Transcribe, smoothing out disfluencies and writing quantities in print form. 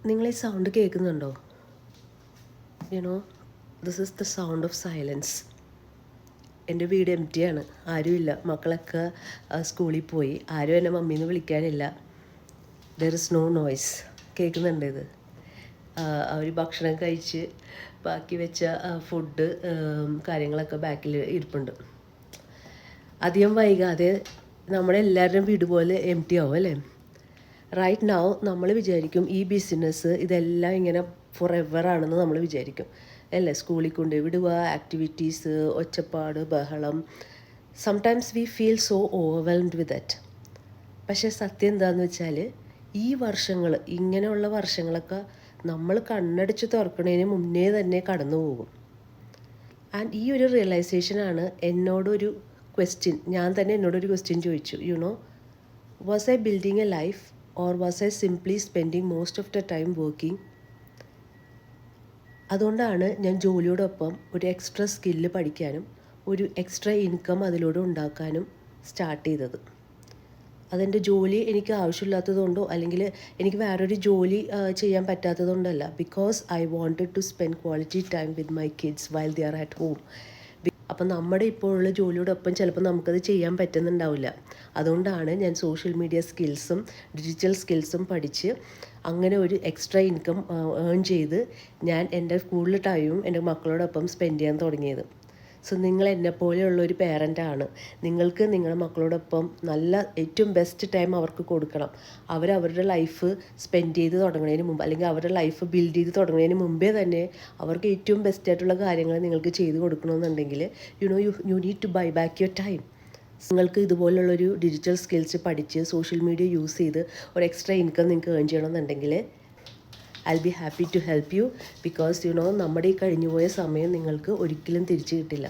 നിങ്ങൾ ഈ സൗണ്ട് കേൾക്കുന്നുണ്ടോ? You know this is the sound of silence. എൻ്റെ വീട് എംറ്റിയാണ്, ആരുമില്ല. മക്കളൊക്കെ സ്കൂളിൽ പോയി. ആരും എന്നെ മമ്മീന്ന് വിളിക്കാനില്ല. There is no noise. കേൾക്കുന്നുണ്ട് ഇത്. അവർ ഭക്ഷണം കഴിച്ച് ബാക്കി വെച്ച ഫുഡ് കാര്യങ്ങളൊക്കെ ബാക്കിൽ ഇരിപ്പുണ്ട്. അധികം വൈകാതെ നമ്മളെല്ലാവരുടെയും വീട് പോലെ എംറ്റി ആവും അല്ലേ? റൈറ്റ് നൗ നമ്മൾ വിചാരിക്കും ഈ ബിസിനസ് ഇതെല്ലാം ഇങ്ങനെ ഫോർ എവർ ആണെന്ന് നമ്മൾ വിചാരിക്കും അല്ലേ? സ്കൂളിൽ കൊണ്ട് വിടുക, ആക്ടിവിറ്റീസ്, ഒച്ചപ്പാട്, ബഹളം. Sometimes we feel so overwhelmed with that. പക്ഷേ സത്യം എന്താണെന്ന് വെച്ചാൽ ഈ വർഷങ്ങൾ, ഇങ്ങനെയുള്ള വർഷങ്ങളൊക്കെ നമ്മൾ കണ്ണടിച്ച് തുറക്കുന്നതിന് മുന്നേ തന്നെ കടന്നു പോകും. ആൻഡ് ഈ ഒരു റിയലൈസേഷനാണ് എന്നോടൊരു ക്വസ്റ്റ്യൻ, ഞാൻ തന്നെ എന്നോടൊരു ക്വസ്റ്റ്യൻ ചോദിച്ചു. You know, was I building A life or was I simply spending most of the time working? അതുകൊണ്ടാണ് ഞാൻ ജോലിയോടൊപ്പം ഒരു എക്സ്ട്രാ സ്കില്ല് പഠിക്കാനും ഒരു എക്സ്ട്രാ ഇൻകം അതിലൂടെ ഉണ്ടാക്കാനും സ്റ്റാർട്ട് ചെയ്തത്. അതെൻ്റെ ജോലി എനിക്ക് ആവശ്യമില്ലാത്തതുകൊണ്ടോ അല്ലെങ്കിൽ എനിക്ക് വേറൊരു ജോലി ചെയ്യാൻ പറ്റാത്തതുകൊണ്ടല്ല. Because I wanted to spend quality time with my kids while they are at home. അപ്പം നമ്മുടെ ഇപ്പോഴുള്ള ജോലിയോടൊപ്പം ചിലപ്പോൾ നമുക്കത് ചെയ്യാൻ പറ്റുന്നുണ്ടാവില്ല. അതുകൊണ്ടാണ് ഞാൻ സോഷ്യൽ മീഡിയ സ്കിൽസും ഡിജിറ്റൽ സ്കിൽസും പഠിച്ച് അങ്ങനെ ഒരു എക്സ്ട്രാ ഇൻകം ഏൺ ചെയ്ത് ഞാൻ എൻ്റെ കൂടുതൽ ടൈമും എൻ്റെ മക്കളോടൊപ്പം സ്പെൻഡ് ചെയ്യാൻ തുടങ്ങിയത്. സോ നിങ്ങൾ എന്നെപ്പോലെയുള്ളൊരു പേരൻ്റാണ്. നിങ്ങൾക്ക് നിങ്ങളുടെ മക്കളോടൊപ്പം നല്ല ഏറ്റവും ബെസ്റ്റ് ടൈം അവർക്ക് കൊടുക്കണം. അവരവരുടെ ലൈഫ് സ്പെൻഡ് ചെയ്ത് തുടങ്ങുന്നതിന് മുമ്പ് അല്ലെങ്കിൽ അവരുടെ ലൈഫ് ബിൽഡ് ചെയ്ത് തുടങ്ങുന്നതിന് മുമ്പേ തന്നെ അവർക്ക് ഏറ്റവും ബെസ്റ്റായിട്ടുള്ള കാര്യങ്ങൾ നിങ്ങൾക്ക് ചെയ്ത് കൊടുക്കണമെന്നുണ്ടെങ്കിൽ you need to buy back your time. നിങ്ങൾക്ക് ഇതുപോലുള്ളൊരു ഡിജിറ്റൽ സ്കിൽസ് പഠിച്ച് സോഷ്യൽ മീഡിയ യൂസ് ചെയ്ത് ഒരു എക്സ്ട്രാ ഇൻകം നിങ്ങൾക്ക് ഏൺ ചെയ്യണമെന്നുണ്ടെങ്കിൽ I be happy to help you. Because നമ്മുടെ ഈ കഴിഞ്ഞുപോയ സമയം നിങ്ങൾക്ക് ഒരിക്കലും തിരിച്ചു കിട്ടില്ല.